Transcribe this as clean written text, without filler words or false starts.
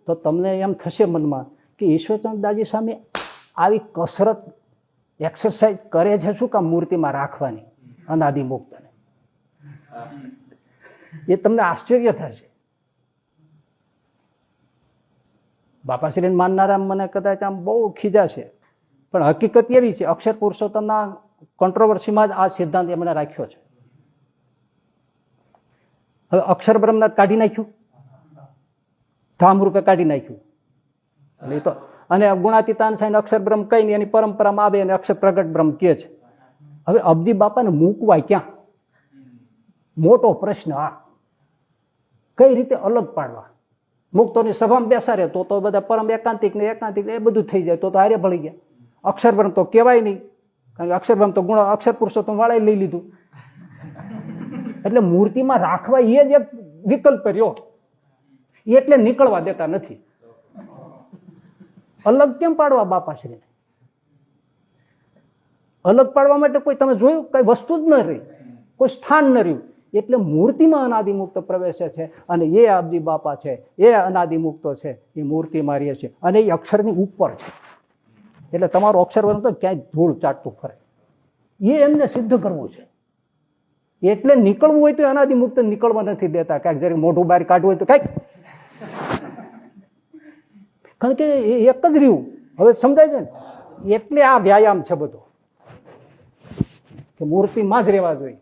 તો તમને એમ થશે મનમાં કે ઈશ્વરચંદ દાજી સામે આવી કસરત એક્સરસાઇઝ કરે છે શું કામ મૂર્તિમાં રાખવાની અનાદિ મુક્તને? એ તમને આશ્ચર્ય થશે. બાપાશ્રીને માનનારા મને કદાચ આમ બહુ ખીજાશે, પણ હકીકત એવી છે, અક્ષર પુરુષોત્તમના કોન્ટ્રોવર્સીમાં જ આ સિદ્ધાંત એમણે રાખ્યો છે. હવે અક્ષર બ્રહ્મનાથ કાઢી નાખ્યું, ધામ રૂપે કાઢી નાખ્યું, એટલે તો અને ગુણાતીતાન સાઈને અક્ષર બ્રહ્મ કઈ નહીં, એની પરંપરામાં આવે અને અક્ષર પ્રગટ બ્રહ્મ કહે છે. હવે અબજી બાપાને મૂકવાય ક્યાં? મોટો પ્રશ્ન આ. કઈ રીતે અલગ પાડવા? મુક્તોની સભામાં બેસાડે તો બધા પરમ એકાંતિક ને એકાંતિક એ બધું થઈ જાય, તો હારે ભળી ગયા. અક્ષર બ્રહ્મ તો કહેવાય નહીં, કારણ કે અક્ષર બ્રહ્મ તો ગુણ અક્ષર પુરુષોત્તમ વાળા લઈ લીધું. એટલે મૂર્તિમાં રાખવા એ જ એક વિકલ્પ રહ્યો, એટલે નીકળવા દેતા નથી. અલગ કેમ પાડવા બાપાશ્રીને? અલગ પાડવા માટે કોઈ તમે જોયું કઈ વસ્તુ જ ન રહી, કોઈ સ્થાન ન રહ્યું. એટલે મૂર્તિમાં અનાદિમુક્ત પ્રવેશે છે, અને એ અબજી બાપા છે, એ અનાદિમુક્તો છે, એ મૂર્તિમાં રહે છે, અને એ અક્ષરની ઉપર છે. એટલે તમારું અક્ષર વર્ણ તો ક્યાંય ધૂળ ચાટતું ફરે, એ એમને સિદ્ધ કરવું છે. એટલે નીકળવું હોય તો અનાદિમુક્ત નીકળવા નથી દેતા. કાંઈક જરી મોઢું બહાર કાઢવું હોય તો કાંઈક, કારણ કે એ એક જ રહ્યું. હવે સમજાય છે ને? એટલે આ વ્યાયામ છે બધો, કે મૂર્તિમાં જ રહેવા જોઈએ.